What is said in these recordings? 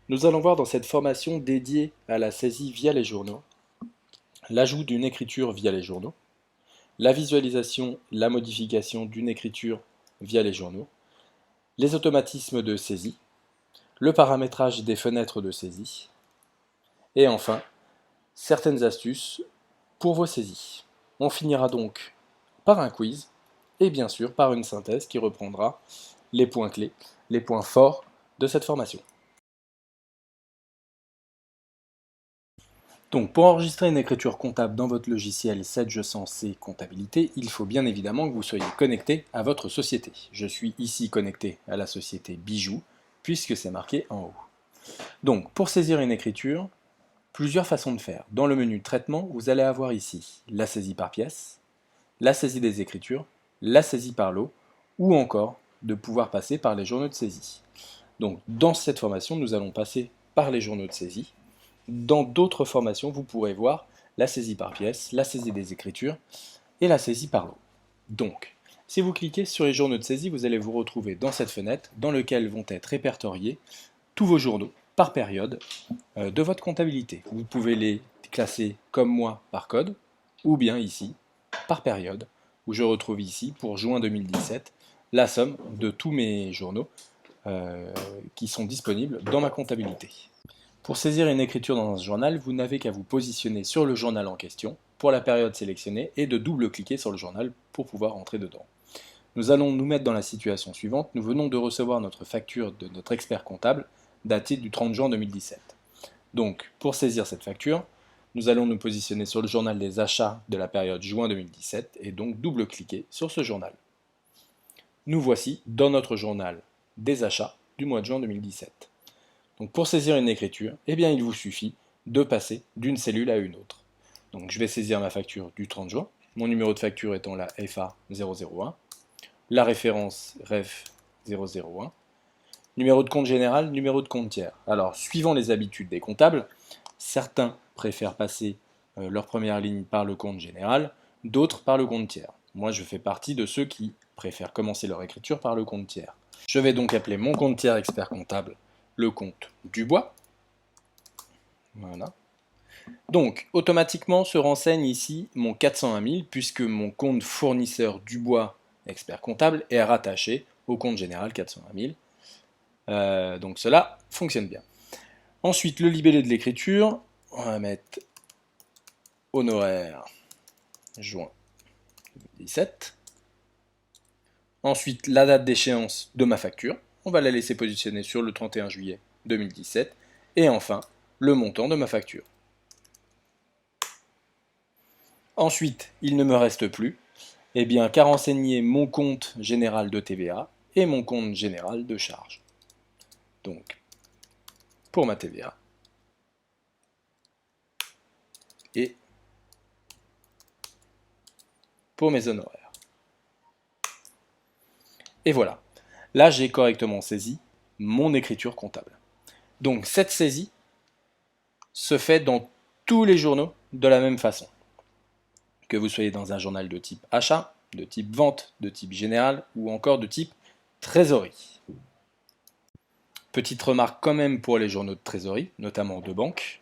Nous allons voir dans cette formation dédiée à la saisie via les journaux, l'ajout d'une écriture via les journaux, la visualisation, la modification d'une écriture via les journaux, les automatismes de saisie, le paramétrage des fenêtres de saisie, et enfin, certaines astuces pour vos saisies. On finira donc par un quiz, et bien sûr par une synthèse qui reprendra les points clés, les points forts de cette formation. Donc pour enregistrer une écriture comptable dans votre logiciel 7je100C Comptabilité, il faut bien évidemment que vous soyez connecté à votre société. Je suis ici connecté à la société Bijou, puisque c'est marqué en haut. Donc pour saisir une écriture, plusieurs façons de faire. Dans le menu Traitement, vous allez avoir ici la saisie par pièce, la saisie des écritures, la saisie par lot, ou encore de pouvoir passer par les journaux de saisie. Donc dans cette formation, nous allons passer par les journaux de saisie. Dans d'autres formations, vous pourrez voir la saisie par pièce, la saisie des écritures et la saisie par lot. Donc, si vous cliquez sur les journaux de saisie, vous allez vous retrouver dans cette fenêtre dans laquelle vont être répertoriés tous vos journaux par période de votre comptabilité. Vous pouvez les classer comme moi par code ou bien ici par période où je retrouve ici pour juin 2017 la somme de tous mes journaux qui sont disponibles dans ma comptabilité. Pour saisir une écriture dans un journal, vous n'avez qu'à vous positionner sur le journal en question pour la période sélectionnée et de double-cliquer sur le journal pour pouvoir entrer dedans. Nous allons nous mettre dans la situation suivante. Nous venons de recevoir notre facture de notre expert comptable datée du 30 juin 2017. Donc, pour saisir cette facture, nous allons nous positionner sur le journal des achats de la période juin 2017 et donc double-cliquer sur ce journal. Nous voici dans notre journal des achats du mois de juin 2017. Donc pour saisir une écriture, eh bien il vous suffit de passer d'une cellule à une autre. Donc je vais saisir ma facture du 30 juin, mon numéro de facture étant la FA 001, la référence REF 001, numéro de compte général, numéro de compte tiers. Alors suivant les habitudes des comptables, certains préfèrent passer leur première ligne par le compte général, d'autres par le compte tiers. Moi je fais partie de ceux qui préfèrent commencer leur écriture par le compte tiers. Je vais donc appeler mon compte tiers expert comptable le compte Dubois. Voilà. Donc, automatiquement se renseigne ici mon 401 000 puisque mon compte fournisseur Dubois expert comptable est rattaché au compte général 401 000. Donc cela fonctionne bien. Ensuite, le libellé de l'écriture, on va mettre honoraire juin 2017. Ensuite, la date d'échéance de ma facture, on va la laisser positionner sur le 31 juillet 2017. Et enfin, le montant de ma facture. Ensuite, il ne me reste plus qu'à renseigner mon compte général de TVA et mon compte général de charges. Donc, pour ma TVA et pour mes honoraires. Et voilà, là j'ai correctement saisi mon écriture comptable. Donc cette saisie se fait dans tous les journaux de la même façon. Que vous soyez dans un journal de type achat, de type vente, de type général ou encore de type trésorerie. Petite remarque quand même pour les journaux de trésorerie, notamment de banque.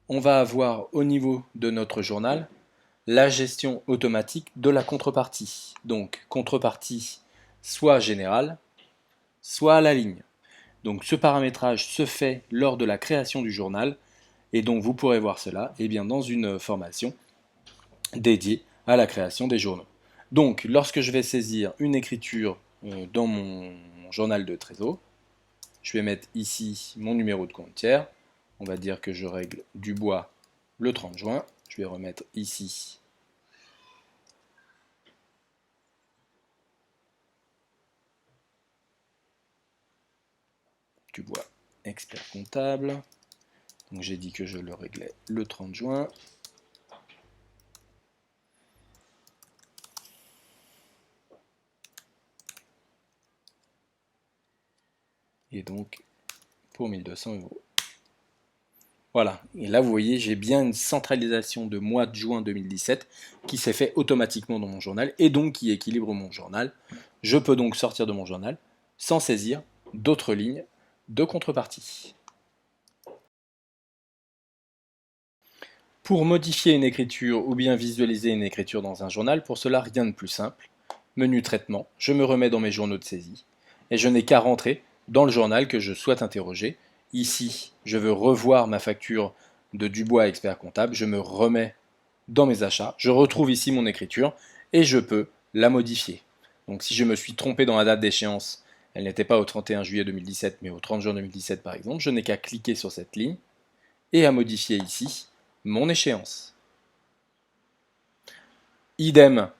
On va avoir au niveau de notre journal la gestion automatique de la contrepartie. Donc contrepartie soit générale, soit à la ligne. Donc ce paramétrage se fait lors de la création du journal et donc vous pourrez voir cela dans une formation dédiée à la création des journaux. Donc lorsque je vais saisir une écriture dans mon journal de trésor, je vais mettre ici mon numéro de compte tiers. On va dire que je règle Dubois le 30 juin. Je vais remettre ici Dubois expert comptable. Donc j'ai dit que je le réglais le 30 juin. Et donc pour 1200 euros. Voilà, et là vous voyez, j'ai bien une centralisation de mois de juin 2017 qui s'est fait automatiquement dans mon journal et donc qui équilibre mon journal. Je peux donc sortir de mon journal sans saisir d'autres lignes de contrepartie. Pour modifier une écriture ou bien visualiser une écriture dans un journal, pour cela rien de plus simple. Menu traitement, je me remets dans mes journaux de saisie et je n'ai qu'à rentrer dans le journal que je souhaite interroger. Ici, je veux revoir ma facture de Dubois expert comptable, je me remets dans mes achats, je retrouve ici mon écriture et je peux la modifier. Donc si je me suis trompé dans la date d'échéance, elle n'était pas au 31 juillet 2017 mais au 30 juin 2017 par exemple, je n'ai qu'à cliquer sur cette ligne et à modifier ici mon échéance. Idem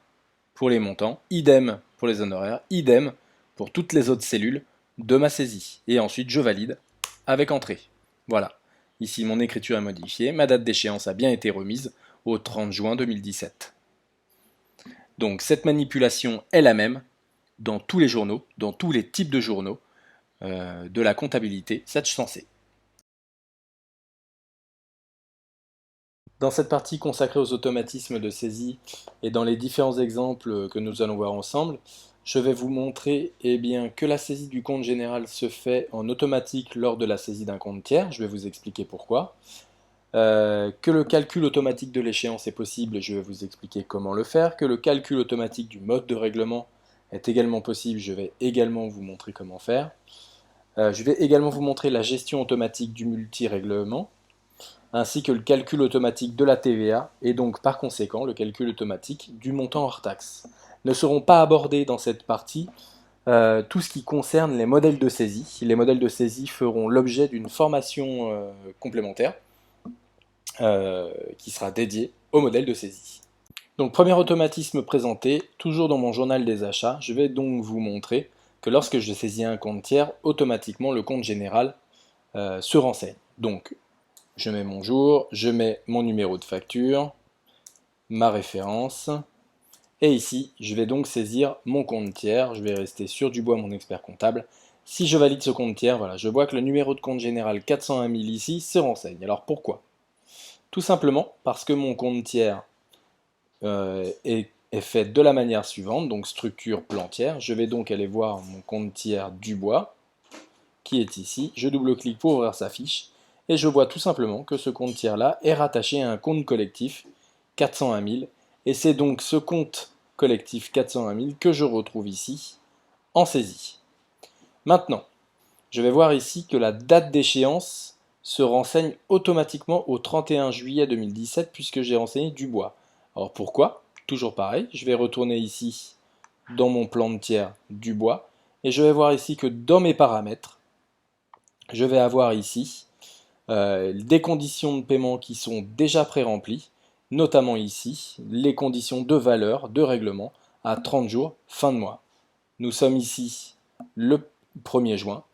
pour les montants, idem pour les honoraires, idem pour toutes les autres cellules de ma saisie. Et ensuite, je valide avec entrée. Voilà. Ici, mon écriture est modifiée, ma date d'échéance a bien été remise au 30 juin 2017. Donc, cette manipulation est la même dans tous les journaux, dans tous les types de journaux de la comptabilité 700C. Dans cette partie consacrée aux automatismes de saisie et dans les différents exemples que nous allons voir ensemble, je vais vous montrer que la saisie du compte général se fait en automatique lors de la saisie d'un compte tiers, je vais vous expliquer pourquoi. Que le calcul automatique de l'échéance est possible, je vais vous expliquer comment le faire. Que le calcul automatique du mode de règlement est également possible, je vais également vous montrer comment faire. Je vais également vous montrer la gestion automatique du multi-règlement, ainsi que le calcul automatique de la TVA, et donc par conséquent le calcul automatique du montant hors taxe. Ne seront pas abordés dans cette partie tout ce qui concerne les modèles de saisie. Les modèles de saisie feront l'objet d'une formation complémentaire qui sera dédiée aux modèles de saisie. Donc premier automatisme présenté, toujours dans mon journal des achats, je vais donc vous montrer que lorsque je saisis un compte tiers, automatiquement le compte général se renseigne. Donc je mets mon jour, je mets mon numéro de facture, ma référence, et ici, je vais donc saisir mon compte tiers, je vais rester sur Dubois, mon expert comptable. Si je valide ce compte tiers, voilà, je vois que le numéro de compte général 401 000 ici se renseigne. Alors pourquoi? Tout simplement parce que mon compte tiers est fait de la manière suivante, donc structure plan tiers. Je vais donc aller voir mon compte tiers Dubois, qui est ici. Je double-clique pour ouvrir sa fiche. Et je vois tout simplement que ce compte tiers-là est rattaché à un compte collectif 401 000. Et c'est donc ce compte collectif 401 000 que je retrouve ici en saisie. Maintenant, je vais voir ici que la date d'échéance se renseigne automatiquement au 31 juillet 2017 puisque j'ai renseigné Dubois. Alors pourquoi? Toujours pareil, je vais retourner ici dans mon plan de tiers Dubois et je vais voir ici que dans mes paramètres, je vais avoir ici des conditions de paiement qui sont déjà pré-remplies, notamment ici les conditions de valeur, de règlement à 30 jours, fin de mois. Nous sommes ici le 1er juin,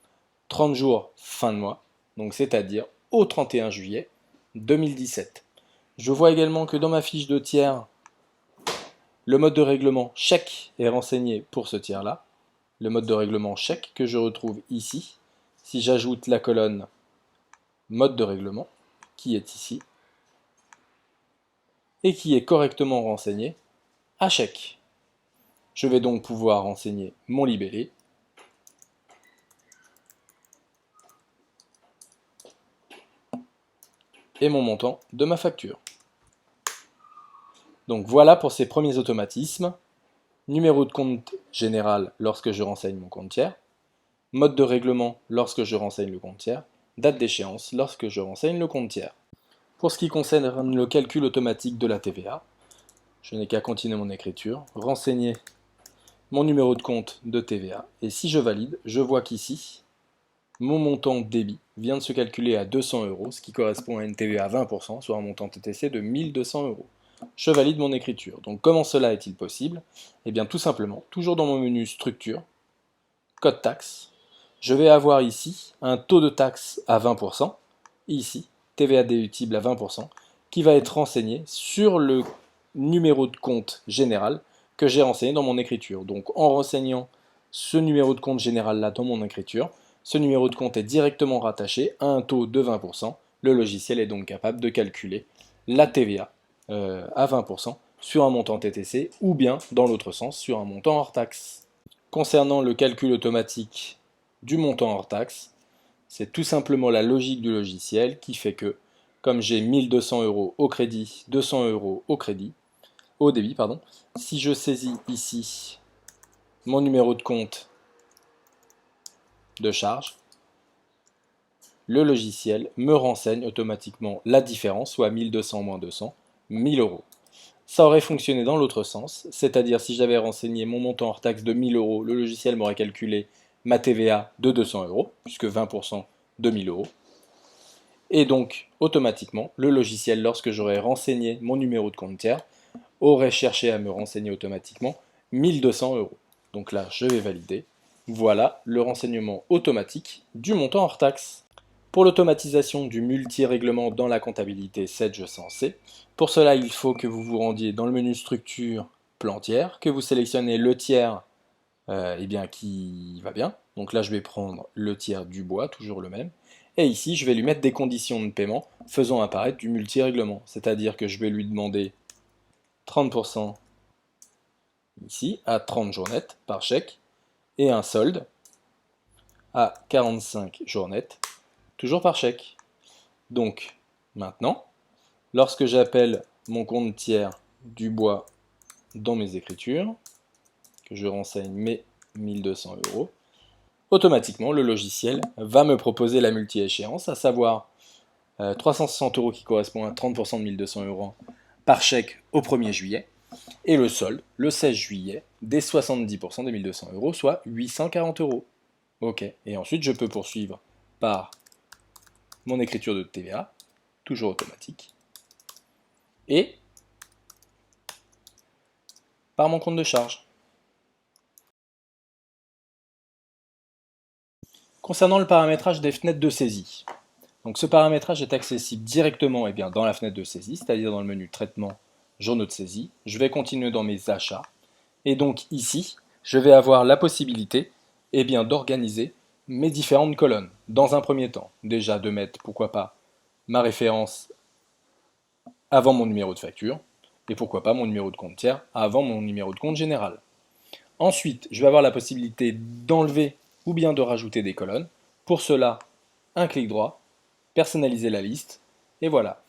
30 jours, fin de mois, donc c'est-à-dire au 31 juillet 2017. Je vois également que dans ma fiche de tiers, le mode de règlement chèque est renseigné pour ce tiers-là. Le mode de règlement chèque que je retrouve ici. Si j'ajoute la colonne mode de règlement, qui est ici, et qui est correctement renseigné à chèque. Je vais donc pouvoir renseigner mon libellé, et mon montant de ma facture. Donc voilà pour ces premiers automatismes. Numéro de compte général lorsque je renseigne mon compte tiers, mode de règlement lorsque je renseigne le compte tiers, date d'échéance lorsque je renseigne le compte tiers. Pour ce qui concerne le calcul automatique de la TVA, je n'ai qu'à continuer mon écriture, renseigner mon numéro de compte de TVA, et si je valide, je vois qu'ici, mon montant débit vient de se calculer à 200 €, ce qui correspond à une TVA à 20%, soit un montant TTC de 1200 €. Je valide mon écriture. Donc comment cela est-il possible? Eh bien tout simplement, toujours dans mon menu structure, code taxe, je vais avoir ici un taux de taxe à 20%, et ici TVA déductible à 20%, qui va être renseigné sur le numéro de compte général que j'ai renseigné dans mon écriture. Donc en renseignant ce numéro de compte général là dans mon écriture, ce numéro de compte est directement rattaché à un taux de 20%. Le logiciel est donc capable de calculer la TVA à 20% sur un montant TTC ou bien dans l'autre sens sur un montant hors taxe. Concernant le calcul automatique du montant hors taxe, C'est tout simplement la logique du logiciel qui fait que, comme j'ai 1200 euros au crédit, 200 euros au débit, pardon, si je saisis ici mon numéro de compte de charge, le logiciel me renseigne automatiquement la différence, soit 1200 moins 200, 1000 euros. Ça aurait fonctionné dans l'autre sens, c'est-à-dire si j'avais renseigné mon montant hors taxe de 1000 euros, le logiciel m'aurait calculé ma TVA de 200 euros, puisque 20% de 1000 euros. Et donc, automatiquement, le logiciel, lorsque j'aurais renseigné mon numéro de compte tiers, aurait cherché à me renseigner automatiquement 1200 euros. Donc là, je vais valider. Voilà le renseignement automatique du montant hors taxe. Pour l'automatisation du multi-règlement dans la comptabilité 7G100C, pour cela, il faut que vous vous rendiez dans le menu structure plan tiers, que vous sélectionnez le tiers qui va bien. Donc là, je vais prendre le tiers du bois, toujours le même. Et ici, je vais lui mettre des conditions de paiement faisant apparaître du multi-règlement. C'est-à-dire que je vais lui demander 30% ici, à 30 jours nets par chèque, et un solde à 45 jours nets, toujours par chèque. Donc, maintenant, lorsque j'appelle mon compte tiers du bois dans mes écritures, que je renseigne mes 1200 euros, automatiquement, le logiciel va me proposer la multi-échéance, à savoir 360 euros qui correspond à 30% de 1200 euros par chèque au 1er juillet, et le solde, le 16 juillet, des 70% des 1200 euros, soit 840 euros. Ok, et ensuite je peux poursuivre par mon écriture de TVA, toujours automatique, et par mon compte de charge. Concernant le paramétrage des fenêtres de saisie, donc ce paramétrage est accessible directement dans la fenêtre de saisie, c'est-à-dire dans le menu traitement journaux de saisie. Je vais continuer dans mes achats, et donc ici, je vais avoir la possibilité d'organiser mes différentes colonnes. Dans un premier temps, déjà de mettre, pourquoi pas, ma référence avant mon numéro de facture, et pourquoi pas mon numéro de compte tiers avant mon numéro de compte général. Ensuite, je vais avoir la possibilité d'enlever ou bien de rajouter des colonnes. Pour cela, un clic droit, personnaliser la liste, et voilà.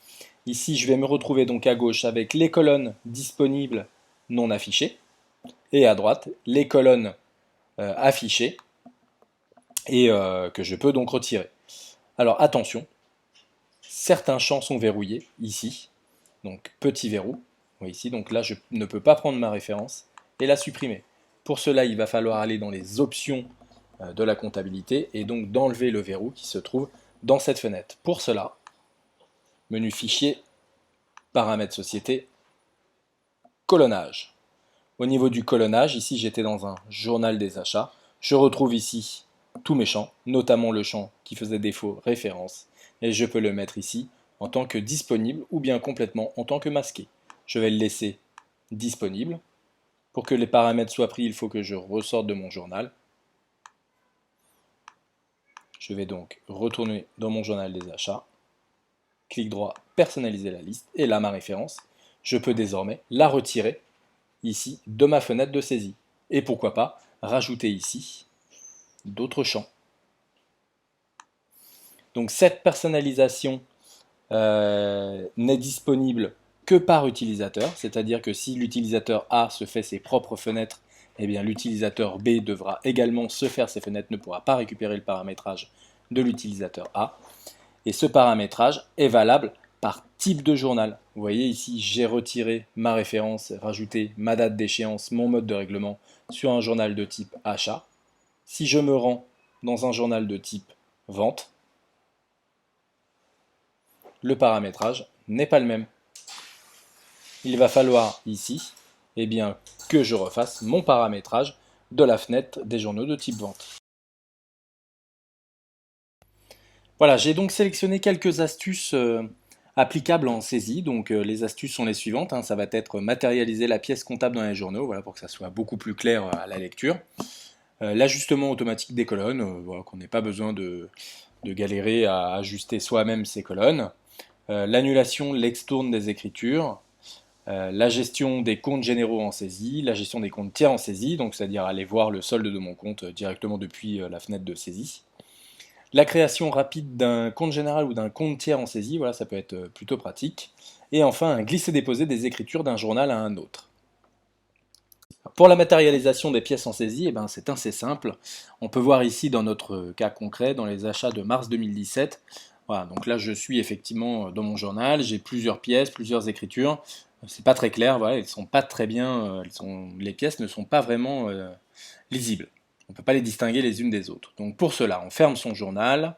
Ici, je vais me retrouver donc à gauche avec les colonnes disponibles non affichées, et à droite, les colonnes affichées, et que je peux donc retirer. Alors attention, certains champs sont verrouillés, ici, donc petit verrou, ici, donc là je ne peux pas prendre ma référence et la supprimer. Pour cela, il va falloir aller dans les options de la comptabilité et donc d'enlever le verrou qui se trouve dans cette fenêtre. Pour cela, menu fichier, paramètres société, colonnage. Au niveau du colonnage, ici j'étais dans un journal des achats, je retrouve ici tous mes champs, notamment le champ qui faisait défaut référence, et je peux le mettre ici en tant que disponible ou bien complètement en tant que masqué. Je vais le laisser disponible. Pour que les paramètres soient pris, il faut que je ressorte de mon journal. Je vais donc retourner dans mon journal des achats, clic droit, personnaliser la liste, et là ma référence, je peux désormais la retirer ici de ma fenêtre de saisie. Et pourquoi pas rajouter ici d'autres champs. Donc cette personnalisation n'est disponible que par utilisateur, c'est-à-dire que si l'utilisateur A se fait ses propres fenêtres, eh bien l'utilisateur B devra également se faire ses fenêtres, ne pourra pas récupérer le paramétrage de l'utilisateur A. Et ce paramétrage est valable par type de journal. Vous voyez ici, j'ai retiré ma référence, rajouté ma date d'échéance, mon mode de règlement sur un journal de type achat. Si je me rends dans un journal de type vente, le paramétrage n'est pas le même. Il va falloir ici que je refasse mon paramétrage de la fenêtre des journaux de type vente. Voilà, j'ai donc sélectionné quelques astuces applicables en saisie. Donc les astuces sont les suivantes, ça va être matérialiser la pièce comptable dans les journaux, voilà, pour que ça soit beaucoup plus clair à la lecture. L'ajustement automatique des colonnes, voilà, qu'on n'ait pas besoin de galérer à ajuster soi-même ces colonnes. L'annulation, l'extourne des écritures. La gestion des comptes généraux en saisie, la gestion des comptes tiers en saisie, donc c'est-à-dire aller voir le solde de mon compte directement depuis la fenêtre de saisie. La création rapide d'un compte général ou d'un compte tiers en saisie, voilà, ça peut être plutôt pratique. Et enfin, un glisser-déposer des écritures d'un journal à un autre. Pour la matérialisation des pièces en saisie, eh ben, c'est assez simple. On peut voir ici dans notre cas concret, dans les achats de mars 2017. Voilà, donc là je suis effectivement dans mon journal, j'ai plusieurs pièces, plusieurs écritures. C'est pas très clair, voilà, elles sont pas très bien, les pièces ne sont pas vraiment lisibles. On ne peut pas les distinguer les unes des autres. Donc pour cela, on ferme son journal,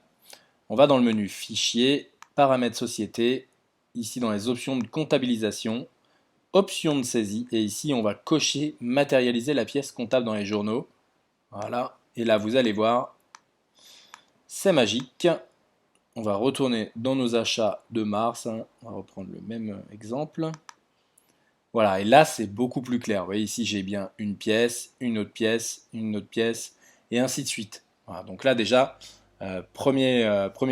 on va dans le menu Fichier, Paramètres Société, ici dans les options de comptabilisation, option de saisie, et ici on va cocher matérialiser la pièce comptable dans les journaux. Voilà, et là vous allez voir, c'est magique. On va retourner dans nos achats de mars, hein. On va reprendre le même exemple. Voilà, et là c'est beaucoup plus clair. Vous voyez ici j'ai bien une pièce, une autre pièce, une autre pièce, et ainsi de suite. Voilà, donc là déjà, premier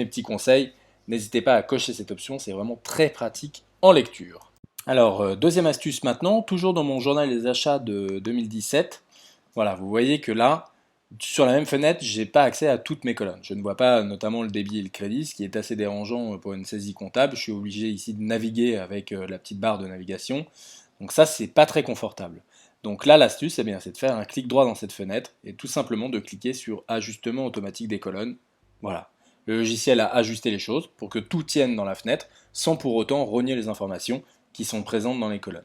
petit conseil, n'hésitez pas à cocher cette option, c'est vraiment très pratique en lecture. Alors, deuxième astuce maintenant, toujours dans mon journal des achats de 2017. Voilà, vous voyez que là, sur la même fenêtre, j'ai pas accès à toutes mes colonnes. Je ne vois pas notamment le débit et le crédit, ce qui est assez dérangeant pour une saisie comptable. Je suis obligé ici de naviguer avec la petite barre de navigation. Donc ça, c'est pas très confortable. Donc là, l'astuce, eh bien, c'est de faire un clic droit dans cette fenêtre et tout simplement de cliquer sur Ajustement automatique des colonnes. Voilà. Le logiciel a ajusté les choses pour que tout tienne dans la fenêtre sans pour autant rogner les informations qui sont présentes dans les colonnes.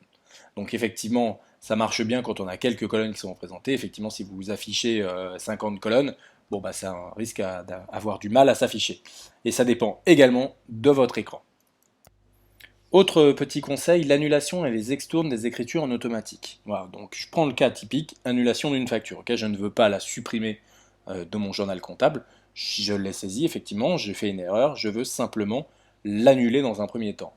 Donc effectivement, ça marche bien quand on a quelques colonnes qui sont représentées. Effectivement, si vous affichez 50 colonnes, bon bah ça risque d'avoir du mal à s'afficher. Et ça dépend également de votre écran. Autre petit conseil, l'annulation et les extournes des écritures en automatique. Voilà, donc je prends le cas typique, annulation d'une facture. Okay, je ne veux pas la supprimer de mon journal comptable. Si je l'ai saisi, effectivement, j'ai fait une erreur, je veux simplement l'annuler dans un premier temps.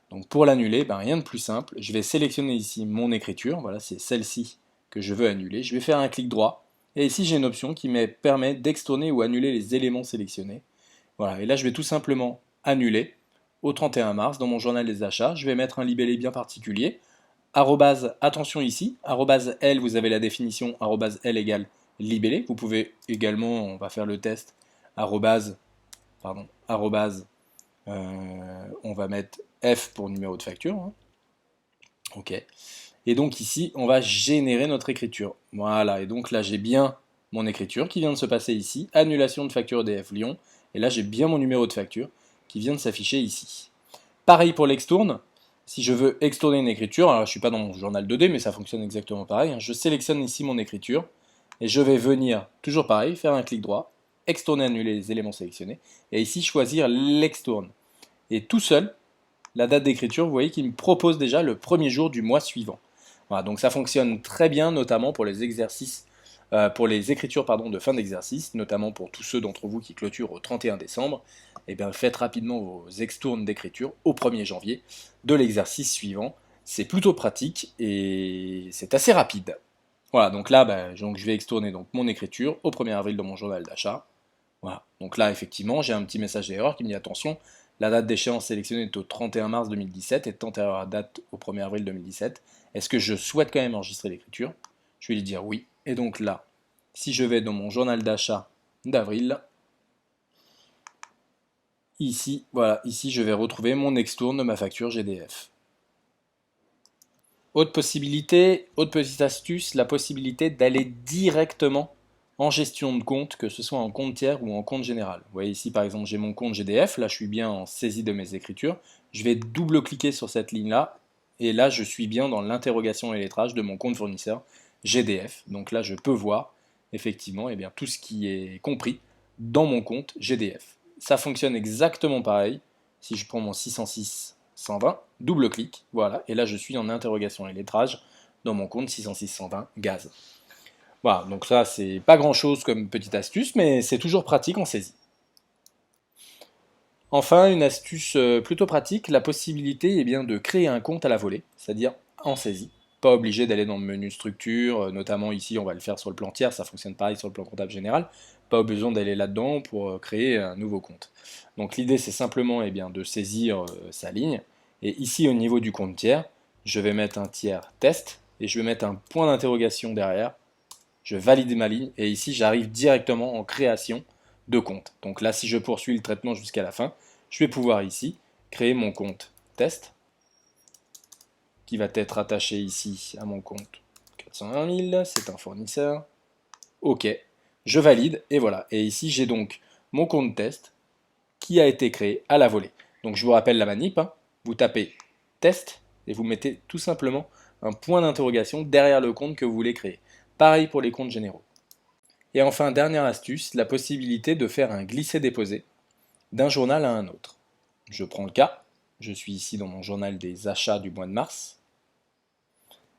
Donc pour l'annuler, ben rien de plus simple, je vais sélectionner ici mon écriture, voilà, c'est celle-ci que je veux annuler. Je vais faire un clic droit, et ici j'ai une option qui me permet d'extourner ou annuler les éléments sélectionnés. Voilà, et là je vais tout simplement annuler au 31 mars dans mon journal des achats. Je vais mettre un libellé bien particulier. Arrobase, attention ici, arrobase L, vous avez la définition, arrobase L égale libellé. Vous pouvez également, on va faire le test, arrobase, arrobase, on va mettre F pour numéro de facture. Hein. Ok. Et donc ici, on va générer notre écriture. Voilà, et donc là j'ai bien mon écriture qui vient de se passer ici, annulation de facture EDF Lyon, et là j'ai bien mon numéro de facture qui vient de s'afficher ici. Pareil pour l'extourne, si je veux extourner une écriture, alors je ne suis pas dans mon journal 2D, mais ça fonctionne exactement pareil, hein. Je sélectionne ici mon écriture, et je vais venir, toujours pareil, faire un clic droit, extourner, annuler les éléments sélectionnés, et ici choisir l'extourne. Et tout seul, la date d'écriture, vous voyez qu'il me propose déjà le premier jour du mois suivant. Voilà, donc ça fonctionne très bien, notamment pour les exercices, pour les écritures de fin d'exercice, notamment pour tous ceux d'entre vous qui clôturent au 31 décembre. Et bien faites rapidement vos extournes d'écriture au 1er janvier de l'exercice suivant. C'est plutôt pratique et c'est assez rapide. Voilà, donc là, donc je vais extourner donc mon écriture au 1er avril dans mon journal d'achat. Voilà, donc là, effectivement, j'ai un petit message d'erreur qui me dit attention, la date d'échéance sélectionnée est au 31 mars 2017 et est antérieure à la date au 1er avril 2017. Est-ce que je souhaite quand même enregistrer l'écriture? Je vais lui dire oui. Et donc là, si je vais dans mon journal d'achat d'avril, ici, voilà, ici je vais retrouver mon extourne de ma facture GDF. Autre possibilité, autre petite astuce, la possibilité d'aller directement en gestion de compte, que ce soit en compte tiers ou en compte général. Vous voyez ici par exemple j'ai mon compte GDF, là je suis bien en saisie de mes écritures, je vais double-cliquer sur cette ligne-là, et là je suis bien dans l'interrogation et lettrage de mon compte fournisseur GDF. Donc là je peux voir effectivement tout ce qui est compris dans mon compte GDF. Ça fonctionne exactement pareil, si je prends mon 606 120, double-clic, voilà, et là je suis en interrogation et lettrage dans mon compte 606 120 gaz. Voilà, donc ça c'est pas grand chose comme petite astuce, mais c'est toujours pratique en saisie. Enfin, une astuce plutôt pratique, la possibilité de créer un compte à la volée, c'est-à-dire en saisie. Pas obligé d'aller dans le menu structure, notamment ici on va le faire sur le plan tiers, ça fonctionne pareil sur le plan comptable général. Pas besoin d'aller là-dedans pour créer un nouveau compte. Donc l'idée c'est simplement de saisir sa ligne. Et ici au niveau du compte tiers, je vais mettre un tiers test et je vais mettre un point d'interrogation derrière. Je valide ma ligne et ici j'arrive directement en création de compte. Donc là, si je poursuis le traitement jusqu'à la fin, je vais pouvoir ici créer mon compte test, qui va être attaché ici à mon compte 420 000, c'est un fournisseur. OK, je valide, et voilà. Et ici, j'ai donc mon compte test qui a été créé à la volée. Donc je vous rappelle la manip, hein. Vous tapez test et vous mettez tout simplement un point d'interrogation derrière le compte que vous voulez créer. Pareil pour les comptes généraux. Et enfin, dernière astuce, la possibilité de faire un glisser-déposer d'un journal à un autre. Je prends le cas, je suis ici dans mon journal des achats du mois de mars,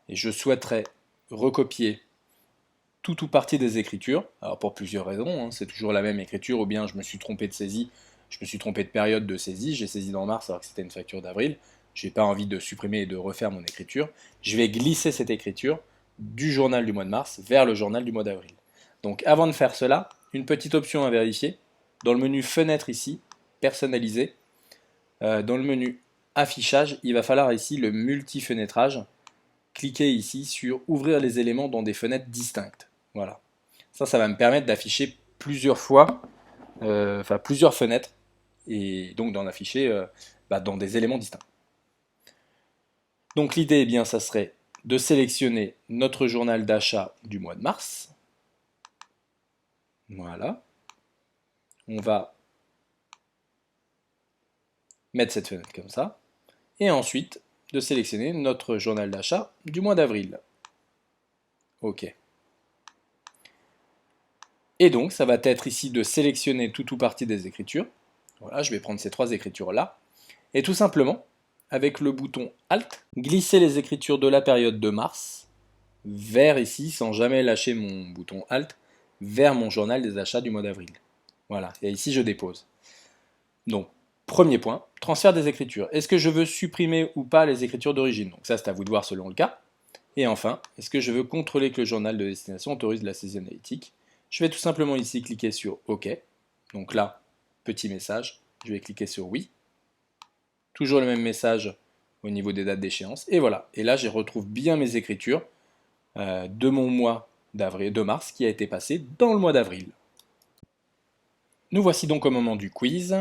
et je souhaiterais recopier tout ou partie des écritures, alors pour plusieurs raisons, hein, c'est toujours la même écriture, ou bien je me suis trompé de saisie, je me suis trompé de période de saisie, j'ai saisi dans mars alors que c'était une facture d'avril, j'ai pas envie de supprimer et de refaire mon écriture, je vais glisser cette écriture du journal du mois de mars vers le journal du mois d'avril. Donc avant de faire cela, une petite option à vérifier, dans le menu fenêtre ici, personnaliser, dans le menu affichage, il va falloir ici le multi-fenêtrage, cliquez ici sur ouvrir les éléments dans des fenêtres distinctes. Voilà. Ça va me permettre d'afficher plusieurs fois, plusieurs fenêtres, et donc d'en afficher dans des éléments distincts. Donc l'idée, eh bien, ça serait de sélectionner notre journal d'achat du mois de mars. Voilà. On va mettre cette fenêtre comme ça. Et ensuite, de sélectionner notre journal d'achat du mois d'avril. OK. Et donc, ça va être ici de sélectionner tout ou partie des écritures. Voilà, je vais prendre ces trois écritures-là. Et tout simplement, avec le bouton Alt, glisser les écritures de la période de mars vers ici, sans jamais lâcher mon bouton Alt, vers mon journal des achats du mois d'avril. Voilà, et ici je dépose. Donc, premier point, transfert des écritures. Est-ce que je veux supprimer ou pas les écritures d'origine? Donc ça, c'est à vous de voir selon le cas. Et enfin, est-ce que je veux contrôler que le journal de destination autorise la saisie analytique? Je vais tout simplement ici cliquer sur OK. Donc là, petit message, je vais cliquer sur oui. Toujours le même message au niveau des dates d'échéance. Et voilà. Et là, je retrouve bien mes écritures de mon mois de mars qui a été passé dans le mois d'avril. Nous voici donc au moment du quiz.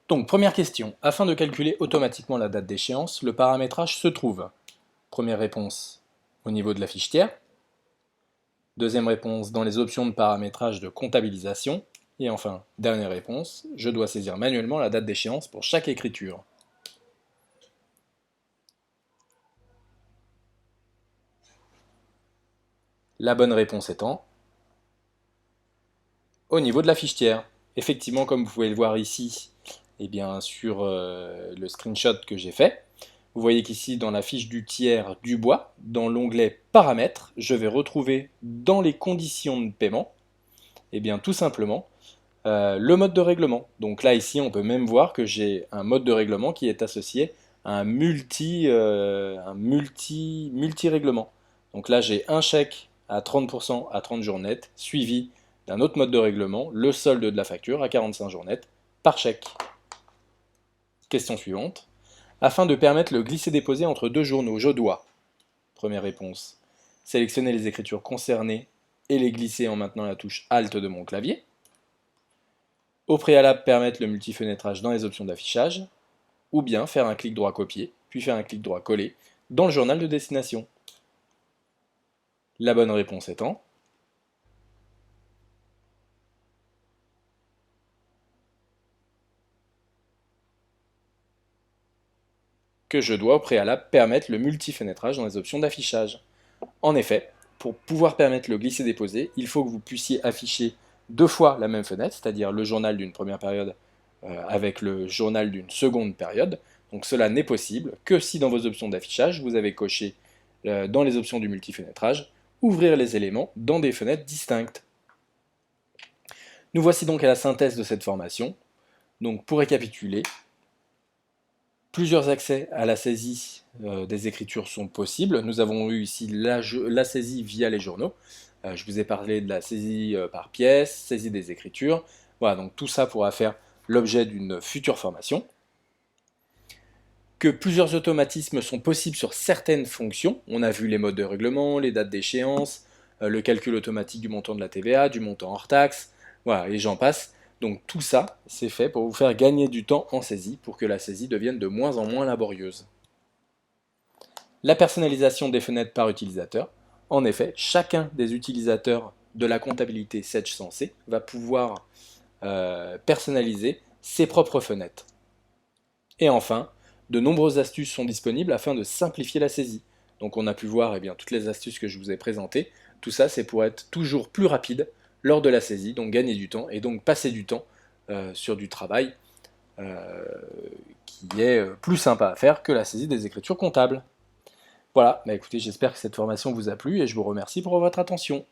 Donc, première question. Afin de calculer automatiquement la date d'échéance, le paramétrage se trouve. Première réponse au niveau de la fiche tiers. Deuxième réponse dans les options de paramétrage de comptabilisation. Et enfin, dernière réponse, je dois saisir manuellement la date d'échéance pour chaque écriture. La bonne réponse étant au niveau de la fiche tiers. Effectivement, comme vous pouvez le voir ici, eh bien, sur le screenshot que j'ai fait, vous voyez qu'ici, dans la fiche du tiers du bois, dans l'onglet Paramètres, je vais retrouver dans les conditions de paiement, eh bien, tout simplement, le mode de règlement. Donc là, ici, on peut même voir que j'ai un mode de règlement qui est associé à un multi-règlement. Donc là, j'ai un chèque à 30% à 30 jours net, suivi d'un autre mode de règlement, le solde de la facture à 45 jours net par chèque. Question suivante. Afin de permettre le glisser-déposer entre deux journaux, je dois, première réponse, sélectionner les écritures concernées et les glisser en maintenant la touche Alt de mon clavier. Au préalable, permettre le multifenêtrage dans les options d'affichage, ou bien faire un clic droit copier, puis faire un clic droit coller dans le journal de destination. La bonne réponse étant que je dois au préalable permettre le multifenêtrage dans les options d'affichage. En effet, pour pouvoir permettre le glisser-déposer, il faut que vous puissiez afficher deux fois la même fenêtre, c'est-à-dire le journal d'une première période avec le journal d'une seconde période. Donc cela n'est possible que si dans vos options d'affichage, vous avez coché dans les options du multifenêtrage, ouvrir les éléments dans des fenêtres distinctes. Nous voici donc à la synthèse de cette formation. Donc pour récapituler, plusieurs accès à la saisie des écritures sont possibles. Nous avons eu ici la saisie via les journaux. Je vous ai parlé de la saisie par pièce, saisie des écritures. Voilà, donc tout ça pourra faire l'objet d'une future formation. Que plusieurs automatismes sont possibles sur certaines fonctions. On a vu les modes de règlement, les dates d'échéance, le calcul automatique du montant de la TVA, du montant hors taxe, Voilà, et j'en passe. Donc tout ça, c'est fait pour vous faire gagner du temps en saisie, pour que la saisie devienne de moins en moins laborieuse. La personnalisation des fenêtres par utilisateur. En effet, chacun des utilisateurs de la comptabilité Sage Sensé va pouvoir personnaliser ses propres fenêtres. Et enfin, de nombreuses astuces sont disponibles afin de simplifier la saisie. Donc on a pu voir toutes les astuces que je vous ai présentées. Tout ça, c'est pour être toujours plus rapide lors de la saisie, donc gagner du temps et donc passer du temps sur du travail euh, qui est plus sympa à faire que la saisie des écritures comptables. Voilà, écoutez, j'espère que cette formation vous a plu et je vous remercie pour votre attention.